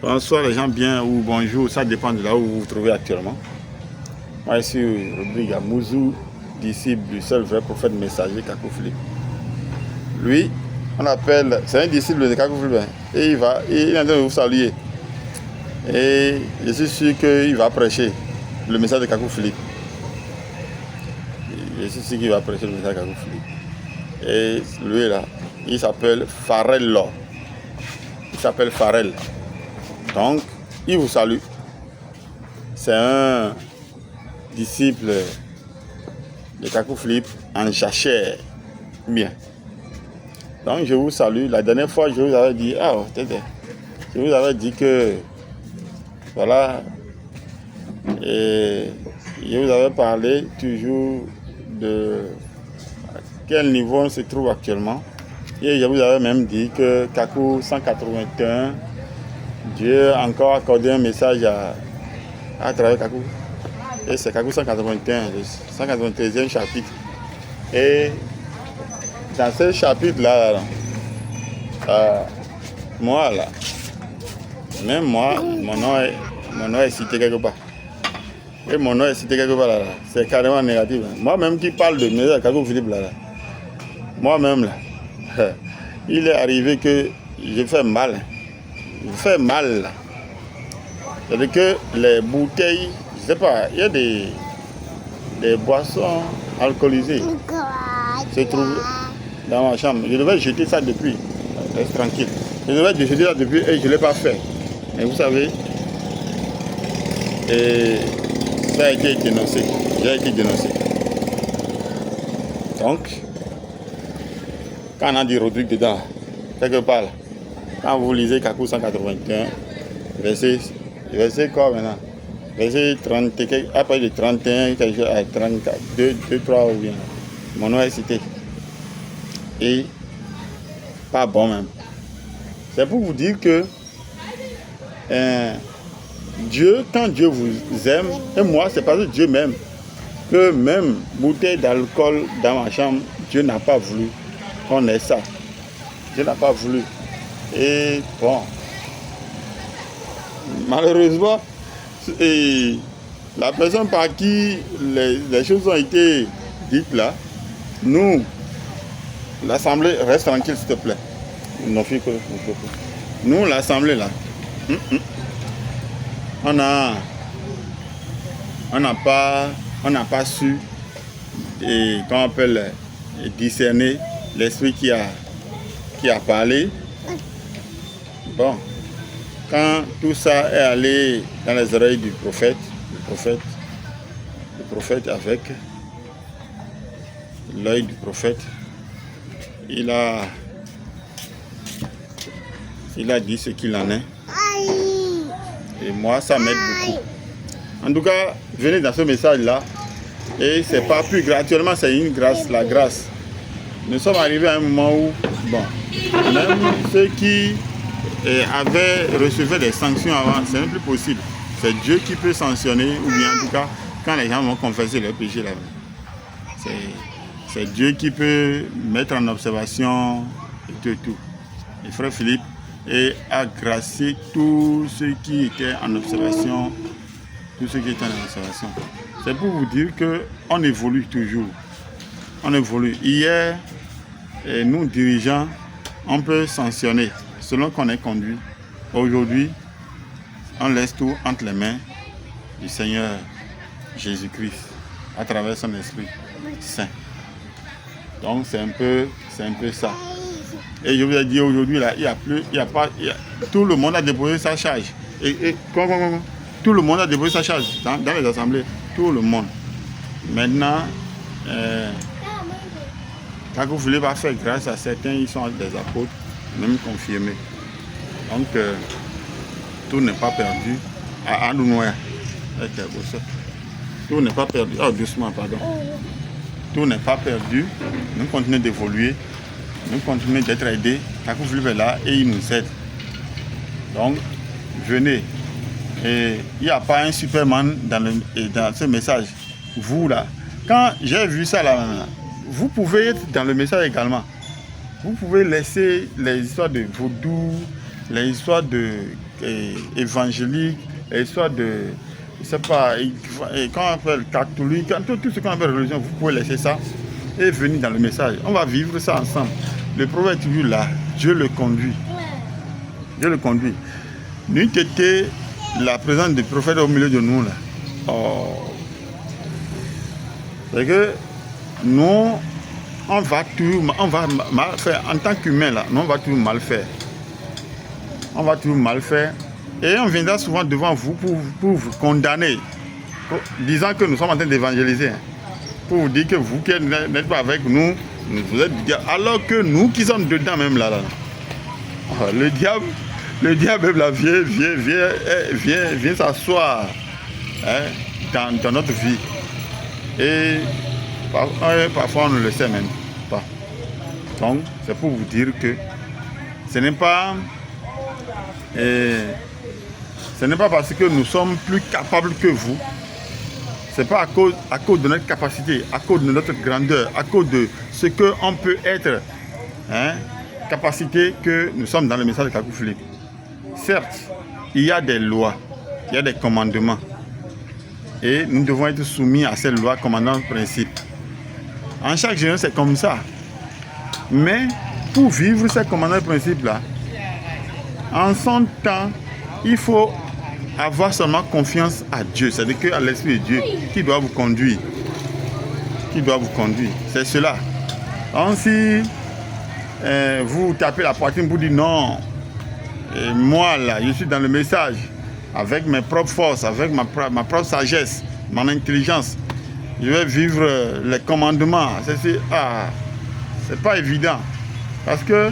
Bonsoir les gens bien ou bonjour, ça dépend de là où vous vous trouvez actuellement. Moi ici, Rodrigue Amouzou, disciple du seul vrai prophète messager Kakou Philippe. Lui, on appelle, c'est un disciple de Kakou Philippe et il est en train de vous saluer. Et je suis sûr qu'il va prêcher le message de Kakou Philippe. Je suis sûr qu'il va prêcher le message de Kakou Philippe. Et lui là, il s'appelle Farel. Il s'appelle Farel. Donc, il vous salue. C'est un disciple de Kakou Philippe en jachère. Bien. Donc, je vous salue. La dernière fois, je vous avais dit, je vous avais dit que, voilà, et je vous avais parlé toujours de à quel niveau on se trouve actuellement. Et je vous avais même dit que Kakou 181, Dieu a encore accordé un message à travers Kakou. Et c'est Kakou 181, le 193e chapitre. Et dans ce chapitre-là, moi, là, même moi, mon nom est cité quelque part. Et mon nom est cité quelque part là. C'est carrément négatif. Moi-même qui parle de message à Kakou Philippe là. Moi-même là. Il est arrivé que je fais mal. Je fais mal là. C'est-à-dire que les bouteilles, je sais pas, il y a des boissons alcoolisées se trouvent dans ma chambre. Je devais jeter ça depuis. Reste tranquille. Je devais jeter ça depuis et je ne l'ai pas fait. Mais vous savez, et ça a été dénoncé. J'ai été dénoncé. Donc, quand on a dit Rodrigue dedans, quelque part là, quand vous lisez Kakou 181, verset quoi maintenant? Verset 30, après de 31, quelque chose à 34, 2, 3 ou bien. Mon nom est cité. Et pas bon même. C'est pour vous dire que Dieu, quand Dieu vous aime, et moi c'est parce que Dieu m'aime, que même bouteille d'alcool dans ma chambre, Dieu n'a pas voulu qu'on ait ça. Dieu n'a pas voulu. Et bon, malheureusement, et la personne par qui les choses ont été dites là, nous, l'Assemblée, reste tranquille s'il te plaît. Nous, l'Assemblée là, on n'a pas su, et comment on appelle, discerner l'esprit qui a parlé. Bon, quand tout ça est allé dans les oreilles du prophète, le prophète avec l'œil du prophète, il a dit ce qu'il en est. Et moi, ça m'aide beaucoup. En tout cas, venez dans ce message-là. Et c'est pas plus gratuitement, c'est une grâce, la grâce. Nous sommes arrivés à un moment où, bon, même ceux qui avaient reçu des sanctions avant, ce n'est plus possible. C'est Dieu qui peut sanctionner, ou bien en tout cas, quand les gens vont confesser leurs péchés là, c'est Dieu qui peut mettre en observation et tout. Et frère Philippe a gracié tous ceux qui étaient en observation. C'est pour vous dire qu'on évolue toujours. On évolue. Hier, nous dirigeants, on peut sanctionner selon qu'on est conduit. Aujourd'hui, on laisse tout entre les mains du Seigneur Jésus-Christ à travers son Esprit Saint. Donc c'est un peu ça. Et je vous ai dit aujourd'hui là, tout le monde a déposé sa charge. Tout le monde a déposé sa charge dans les assemblées. Tout le monde. Maintenant, Kakou Philippe a fait grâce à certains, ils sont des apôtres, même confirmés. Donc, tout n'est pas perdu. Tout n'est pas perdu. Oh, doucement, pardon. Tout n'est pas perdu. Nous continuons d'évoluer. Nous continuons d'être aidés. Kakou Philippe est là et il nous aide. Donc, venez. Et il n'y a pas un Superman dans ce message. Vous là, quand j'ai vu ça là, vous pouvez être dans le message également. Vous pouvez laisser les histoires de vaudou, les histoires de évangélique, l'histoire de, je sais pas, quand on appelle catholique, tout ce qu'on appelle religion, vous pouvez laisser ça et venir dans le message. On va vivre ça ensemble. Le prophète est toujours là, Dieu le conduit. Dieu le conduit. N'eût été la présence du prophète au milieu de nous là. Oh. C'est que nous, on va mal faire. En tant qu'humain là, nous on va toujours mal faire. On va toujours mal faire. Et on viendra souvent devant vous pour vous condamner, disant que nous sommes en train d'évangéliser. Pour vous dire que vous qui n'êtes pas avec nous, vous êtes du diable. Alors que nous qui sommes dedans même là. Le diable même là vient s'asseoir dans notre vie. Et parfois on ne le sait même pas. Donc c'est pour vous dire que ce n'est pas parce que nous sommes plus capables que vous. Ce n'est pas à cause de notre capacité, à cause de notre grandeur, à cause de ce qu'on peut être, capacité, que nous sommes dans le message de Kakou Philippe. Certes, il y a des lois, il y a des commandements. Et nous devons être soumis à ces lois, commandements, principes. En chaque génération, c'est comme ça. Mais pour vivre ces commandements, principes-là, en son temps, il faut avoir seulement confiance à Dieu. C'est-à-dire qu'à l'Esprit de Dieu qui doit vous conduire. Qui doit vous conduire. C'est cela. Donc si vous tapez la poitrine pour dire non, moi là, je suis dans le message, avec mes propres forces, avec ma propre sagesse, mon intelligence, je vais vivre les commandements. C'est pas évident. Parce que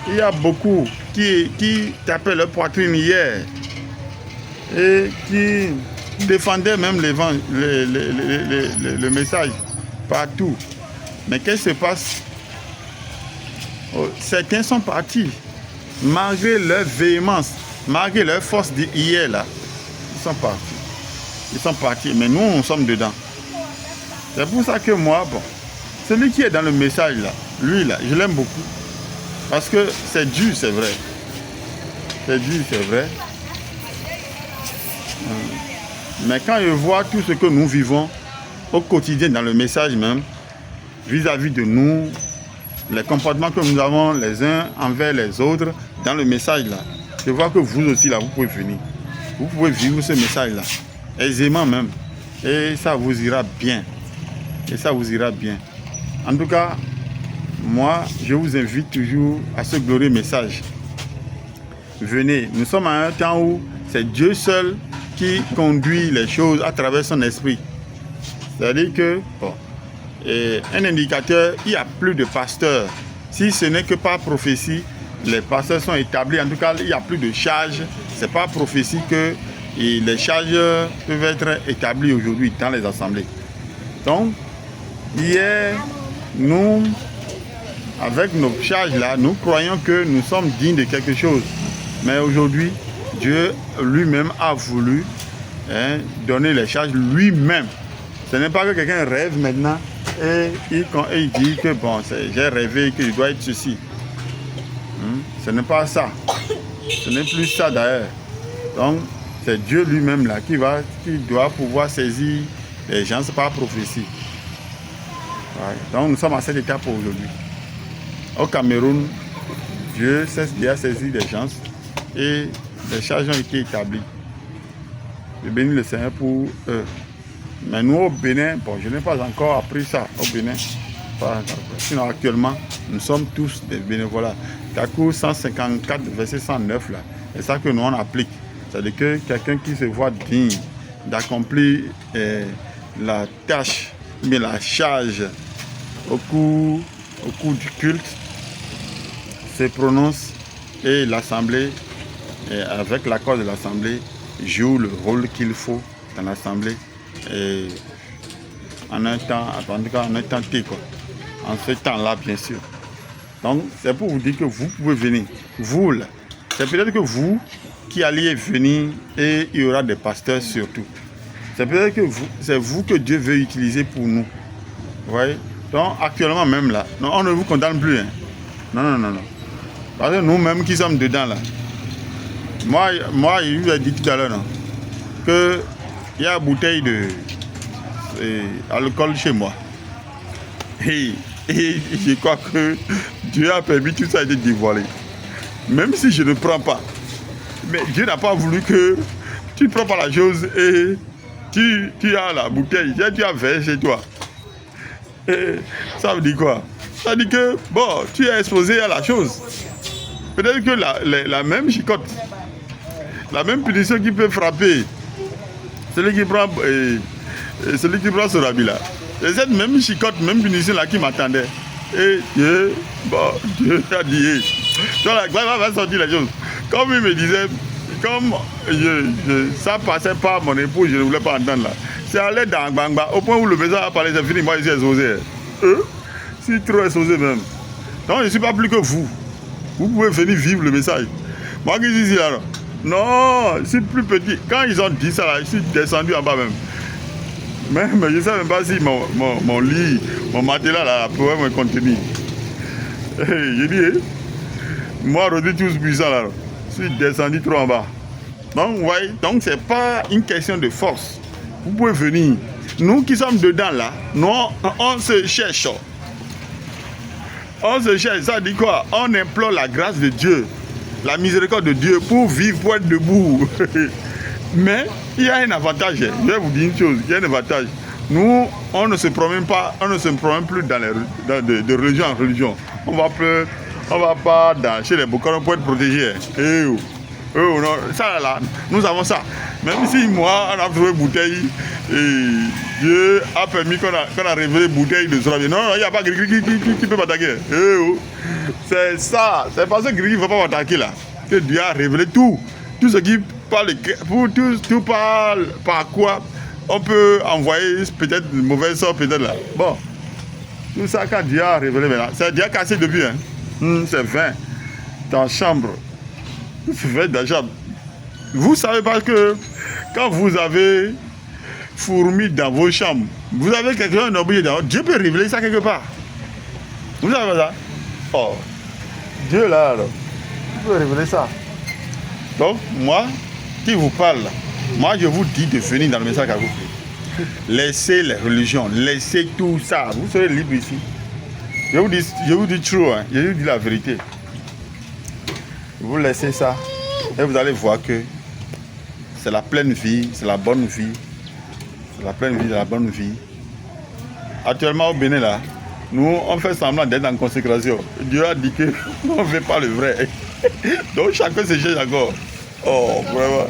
il y a beaucoup qui tapaient leur poitrine hier et qui défendaient même le message partout. Mais qu'est-ce qui se passe? Certains sont partis, malgré leur véhémence, malgré leur force d'hier là. Ils sont partis. Ils sont partis, mais nous, nous sommes dedans. C'est pour ça que moi, celui qui est dans le message là, lui là, je l'aime beaucoup. Parce que c'est dur, c'est vrai. C'est dur, c'est vrai. Mais quand je vois tout ce que nous vivons au quotidien dans le message même, vis-à-vis de nous, les comportements que nous avons les uns envers les autres dans le message là, je vois que vous aussi là, vous pouvez venir. Vous pouvez vivre ce message là, aisément même. Et ça vous ira bien. Et ça vous ira bien. En tout cas, moi, je vous invite toujours à ce glorieux message. Venez, nous sommes à un temps où c'est Dieu seul qui conduit les choses à travers son esprit. C'est-à-dire que, un indicateur, il n'y a plus de pasteurs. Si ce n'est que par prophétie, les pasteurs sont établis. En tout cas, il n'y a plus de charges. C'est par prophétie que les charges peuvent être établies aujourd'hui dans les assemblées. Donc, hier, nous, avec nos charges là, nous croyons que nous sommes dignes de quelque chose. Mais aujourd'hui, Dieu lui-même a voulu donner les charges lui-même. Ce n'est pas que quelqu'un rêve maintenant et il dit que bon, j'ai rêvé que je dois être ceci. Ce n'est pas ça. Ce n'est plus ça d'ailleurs. Donc, c'est Dieu lui-même là qui doit pouvoir saisir les gens par prophétie. Ouais. Donc, nous sommes à cette étape aujourd'hui. Au Cameroun, Dieu a saisi des gens et les charges ont été établies. Je bénis le Seigneur pour eux. Mais nous au Bénin, je n'ai pas encore appris ça au Bénin. Sinon actuellement, nous sommes tous des bénévolats. Kakou 154, verset 109 là, c'est ça que nous on applique. C'est-à-dire que quelqu'un qui se voit digne d'accomplir la tâche, mais la charge au cours du culte, se prononce et l'Assemblée, avec l'accord de l'Assemblée, joue le rôle qu'il faut dans l'Assemblée en un temps, en tout cas en un temps T, quoi. En ce temps-là, bien sûr. Donc, c'est pour vous dire que vous pouvez venir. Vous, là, c'est peut-être que vous qui alliez venir et il y aura des pasteurs surtout. C'est peut-être que c'est vous que Dieu veut utiliser pour nous. Vous voyez? Donc, actuellement même là, non, on ne vous condamne plus. Hein. Non. Parce que nous-mêmes qui sommes dedans là, Moi, je vous ai dit tout à l'heure, non, que il y a une bouteille de alcool chez moi. Et je crois que Dieu a permis tout ça de dévoiler. Même si je ne prends pas. Mais Dieu n'a pas voulu que tu ne prends pas la chose et tu as la bouteille, tu as versé chez toi. Et ça veut dire quoi? Ça veut dire que, bon, tu es exposé à la chose. Peut-être que la même chicotte, la même punition qui peut frapper celui qui prend ce rabis-là. C'est cette même chicotte, même punition-là qui m'attendait. Et Dieu a dit, donc la gloire va sortir les choses. Comme il me disait, comme ça passait par mon époux, je ne voulais pas entendre là. C'est allé dans Bangba, au point où le message a parlé, c'est fini, moi je suis exposé. Je suis trop exposé même. Donc je ne suis pas plus que vous. Vous pouvez venir vivre le message. Moi qui suis ici là, non, je suis plus petit. Quand ils ont dit ça là, je suis descendu en bas même. Mais je ne sais même pas si mon lit, mon matelas là, pouvait me contenir. J'ai dit, moi, Rodri tous puissant là, je suis descendu trop en bas. Donc, vous voyez, donc c'est pas une question de force. Vous pouvez venir. Nous qui sommes dedans là, nous, on se cherche. On se cherche, ça dit quoi? On implore la grâce de Dieu, la miséricorde de Dieu pour vivre, pour être debout. Mais il y a un avantage, je vais vous dire une chose, il y a un avantage. Nous, on ne se promène pas, on ne se promène plus de religion en religion. On va pas chez les Bokaro pour être protégés. Non, ça là, nous avons ça. Même si moi, on a trouvé bouteille, et Dieu a permis qu'on a révélé bouteille de Sorabia. Non, il n'y a pas Grigri qui peut m'attaquer. C'est ça, c'est parce que Grigri ne va pas m'attaquer là, que Dieu a révélé tout ce qui parle, tout parle par quoi on peut envoyer peut-être une mauvaise sorte, peut-être là. Bon, tout ça quand Dieu a révélé maintenant, c'est Dieu a cassé depuis, hein. C'est 20 dans la chambre. C'est 20 dans la chambre. Vous savez pas que quand vous avez fourmi dans vos chambres, vous avez quelque chose d'oublié dans votre... Dieu peut révéler ça quelque part. Vous savez pas ça? Oh, Dieu là, alors, il peut révéler ça. Donc, moi, qui vous parle, moi je vous dis de venir dans le message à vous. Laissez les religions, laissez tout ça. Vous serez libre ici. Je vous dis true, hein. Je vous dis la vérité. Vous laissez ça et vous allez voir que c'est la pleine vie, c'est la bonne vie. C'est la pleine vie, c'est la bonne vie. Actuellement au Bénin là, nous on fait semblant d'être en consécration. Dieu a dit qu'on ne fait pas le vrai. Donc chacun se cherche encore. Oh, vraiment.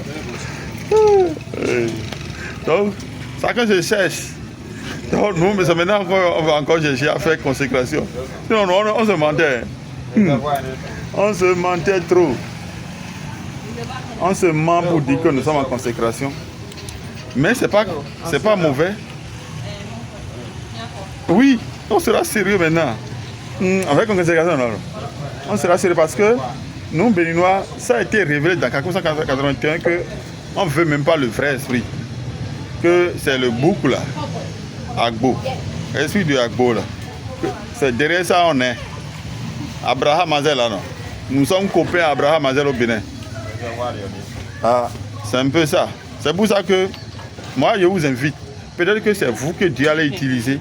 Donc, chacun se cherche. Donc, nous, mais c'est maintenant qu'on va encore chercher à faire consécration. Sinon, on se mentait. On se mentait trop. On se ment pour dire que nous sommes en consécration. Mais c'est pas mauvais. Oui, on sera sérieux maintenant. Avec une consécration, non. On sera sérieux parce que nous, Béninois, ça a été révélé dans 1981 qu'on ne veut même pas le vrai esprit. Que c'est le bouc là, Agbo. L'esprit de Agbo là. C'est derrière ça on est. Abraham Azel là non. Nous sommes copains Abraham Azel au Bénin. Ah, c'est un peu ça. C'est pour ça que moi je vous invite. Peut-être que c'est vous que Dieu allait utiliser.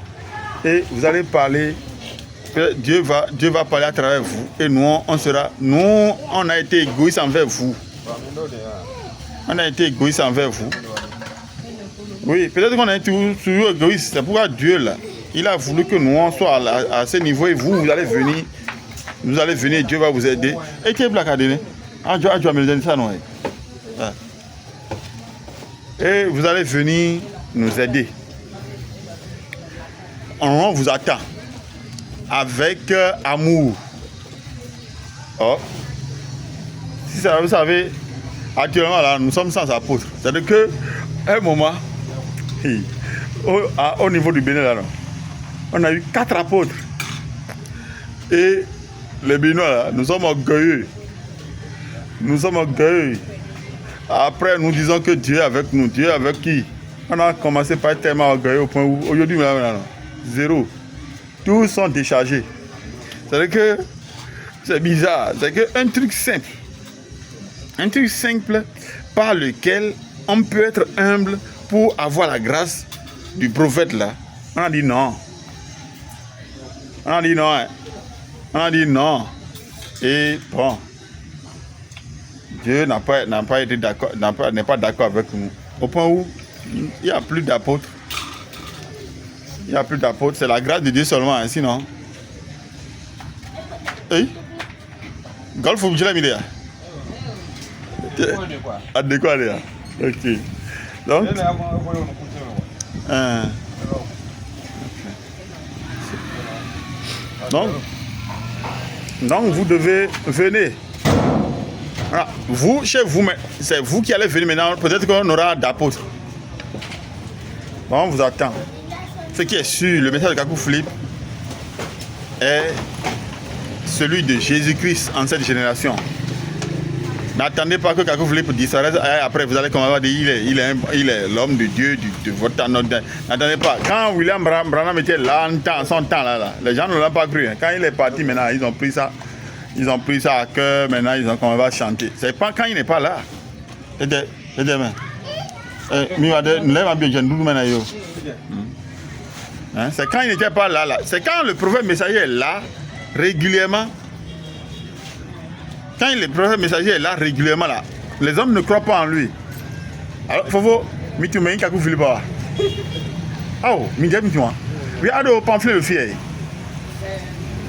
Et vous allez parler. Dieu va parler à travers vous et nous on a été égoïstes envers vous. On a été égoïstes envers vous. Oui, peut-être qu'on est toujours égoïste. C'est pourquoi Dieu là, il a voulu que nous on soit à ce niveau et vous allez venir, Dieu va vous aider. Et qui est black à donner? Et vous allez venir nous aider. On vous attend. Avec amour. Oh. Si ça, vous savez, actuellement là, nous sommes sans apôtres. C'est-à-dire qu'à un moment, au niveau du Bénin là, on a eu 4 apôtres. Et les Béninois là, nous sommes orgueilleux. Nous sommes orgueilleux. Après, nous disons que Dieu est avec nous. Dieu est avec qui? On a commencé par être tellement orgueilleux au point où aujourd'hui, maintenant, zéro. Tous sont déchargés. C'est-à-dire que c'est bizarre. C'est qu'un truc simple. Un truc simple par lequel on peut être humble pour avoir la grâce du prophète là. On a dit non. On a dit non. Hein. On a dit non. Et bon, Dieu n'a pas été d'accord, n'est pas d'accord avec nous. Au point où il n'y a plus d'apôtres. Il n'y a plus d'apôtres. C'est la grâce de Dieu seulement, hein, sinon. Hey. Golf ou j'ai mis là. À de quoi là? Ok. Donc vous devez venir. Voilà. Vous, chez vous, c'est vous qui allez venir maintenant. Peut-être qu'on aura d'apôtres. Bon, on vous attend. Ce qui est sûr, le message de Kakou Philippe est celui de Jésus-Christ en cette génération. N'attendez pas que Kakou Philippe disparaisse. Après, vous allez comment dire, il est l'homme de Dieu de votre temps. N'attendez pas. Quand William Branham était là, son temps là, les gens ne l'ont pas cru. Quand il est parti, maintenant, ils ont pris ça à cœur. Maintenant, ils ont comment on va chanter. C'est pas quand il n'est pas là. C'est quand il n'était pas là. C'est quand le prophète messager est là, régulièrement. Quand le prophète messager est là régulièrement, là, les hommes ne croient pas en lui. Alors, il faut que tu me dises Kakou Philippe. Oh, je me dis, oui, il y a des pamphlets de filles.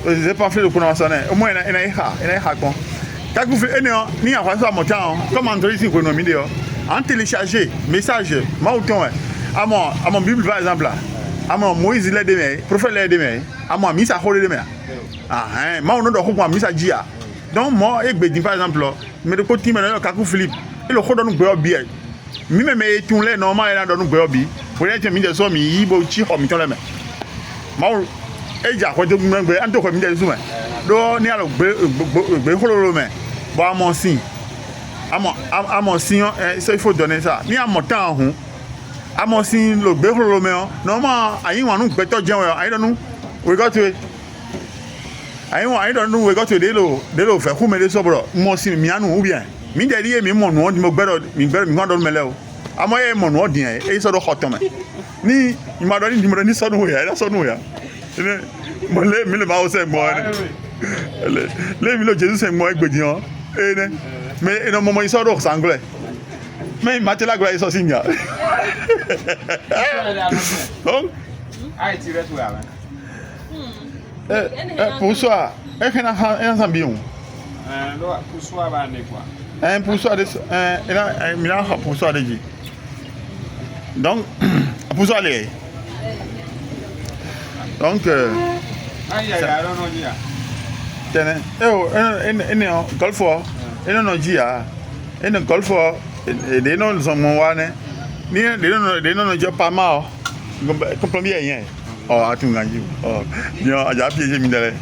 Des pamphlets de conventionnaire. Au moins, il y a un Kakou Philippe, il y a un montant. Comme André ici, en télécharger, message, à mon Bible, par exemple, à mon Moïse, il est demain, prophète, il est demain, à mon Missa, il est demain. Ah, hein, moi, on a dit Missa Dia. Donc moi, par exemple, mais de côté maintenant Kakou Philippe, il le redonne un bien. Même mais tout les normal il donne un bien. Pour les gens de somme, il bo chi ho mi ton le me. Moi, et ja ko de mun gbe an to ko mi de suma. Do ni alo gbe hololo me. Bo amon sin. Amon sin il faut donner ça. Ni amon temps hun. Amon sin lo gbe hololo me. Normal ayin wan nu gbe to je wọn. Ayin donu. We got to I don't know we got to delo fe ku me de so bro mo si mi anu u bien mi de ri mi mo nu mo gbero mi don me le o amo e mo nu odin e so do hot me ni ma do ni mo ni so nu ya mo le mi le ma o se mo le mi lo Jesus se mo egbeji han e ne me e no mo so do sangle me ma te la gba so si mi a ai ti re tu ya pour soi, est-ce qu'on a un zambion? Pour soi, bah, n'est quoi? Un pour soi, il a un pour soi de donc, pour soi, les. Donc, golf, et non, dia, et non, golf, et des noms sont mon one, des noms de pas mal, comme bien. Oh, à tout gagner. Oh, bien, il y a piégé minéré.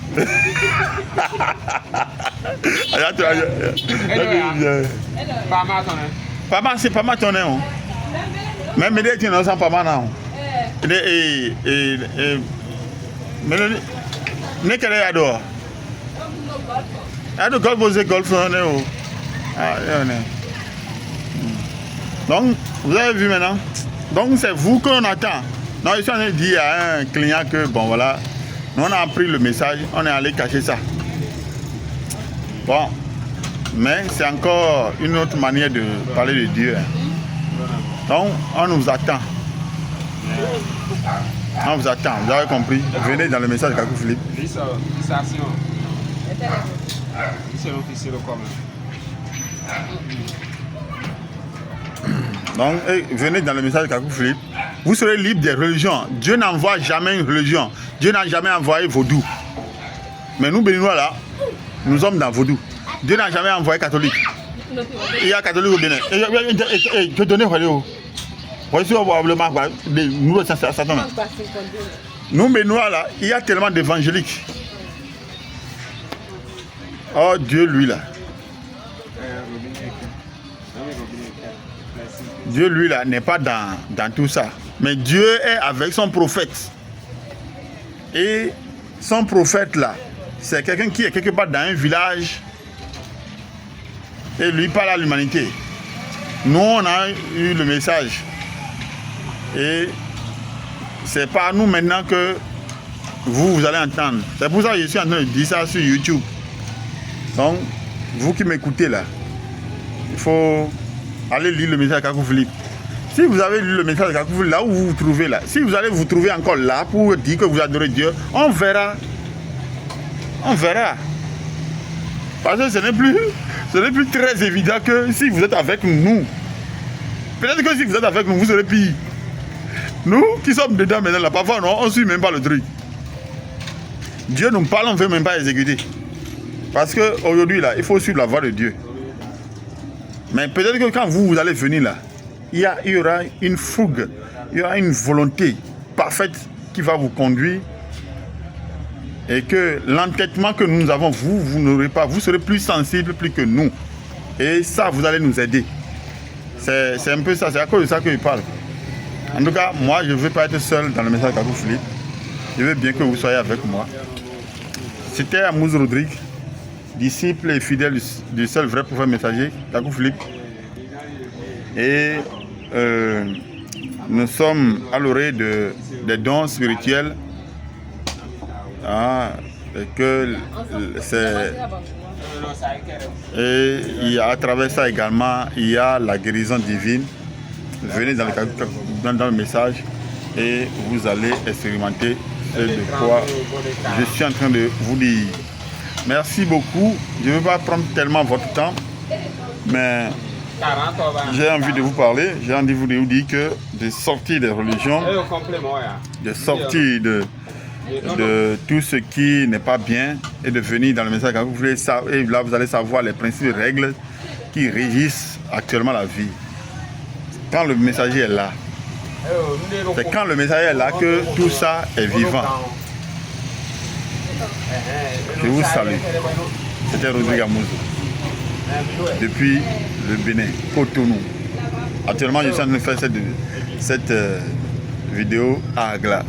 Pas mal ton. Pas mal, c'est pas mal ton nom. Même mes deux, tu n'en sens pas mal non. Mais ne qu'elle est à dehors. À de golf, vous êtes golf, on est où? Donc, vous avez vu maintenant. Donc, c'est vous qu'on attend. Non, ici on a dit à un client que bon voilà, nous on a appris le message, on est allé cacher ça. Bon, mais c'est encore une autre manière de parler de Dieu. Donc on nous attend. On vous attend, vous avez compris. Venez dans le message de Kakou Philippe. Donc, venez dans le message de Kakou Philippe. Vous serez libre des religions. Dieu n'envoie jamais une religion. Dieu n'a jamais envoyé vaudou. Mais nous, Béninois, là, nous sommes dans vaudou. Dieu n'a jamais envoyé catholique. Il y a catholique au Bénin. Je donne voici probablement nous, nous, Béninois, là, il y a tellement d'évangéliques. Oh, Dieu, lui, là. Dieu, lui, là, n'est pas dans tout ça. Mais Dieu est avec son prophète. Et son prophète, là, c'est quelqu'un qui est quelque part dans un village Et lui parle à l'humanité. Nous, on a eu le message. Et c'est par nous maintenant que vous allez entendre. C'est pour ça que je suis en train de dire ça sur YouTube. Donc, vous qui m'écoutez là, il faut aller lire le message de Kakou Philippe. Si vous avez lu le message de Kakou Philippe, là où vous vous trouvez là, si vous allez vous trouver encore là pour dire que vous adorez Dieu, on verra. On verra. Parce que ce n'est plus très évident que si vous êtes avec nous. Peut-être que si vous êtes avec nous, vous serez pire. Nous qui sommes dedans maintenant, là, parfois non, on ne suit même pas le truc. Dieu nous parle, on ne veut même pas exécuter. Parce qu'aujourd'hui, là, il faut suivre la voie de Dieu. Mais peut-être que quand vous allez venir là, il y aura une fougue, il y aura une volonté parfaite qui va vous conduire. Et que l'entêtement que nous avons, vous n'aurez pas, vous serez plus sensible plus que nous. Et ça, vous allez nous aider. C'est un peu ça, c'est à cause de ça que je parle. En tout cas, moi, je ne veux pas être seul dans le message de Kakou Philippe. Je veux bien que vous soyez avec moi. C'était Amouze Rodrigue, disciple et fidèle du seul vrai prophète messager, Kakou Philippe. Et nous sommes à l'orée des dons spirituels. Et à travers ça également, il y a la guérison divine. Venez dans le message et vous allez expérimenter ce de quoi je suis en train de vous dire. Merci beaucoup. Je ne vais pas prendre tellement votre temps, mais j'ai envie de vous parler. J'ai envie de vous dire que de sortir des religions, de sortir de tout ce qui n'est pas bien et de venir dans le message quand vous voulez ça, et là vous allez savoir les principes et règles qui régissent actuellement la vie. Quand le messager est là, c'est quand le messager est là que tout ça est vivant. Je vous salue. C'était Rodrigue Amouze depuis le Bénin, Cotonou. Actuellement je suis en train de faire cette vidéo à Agla.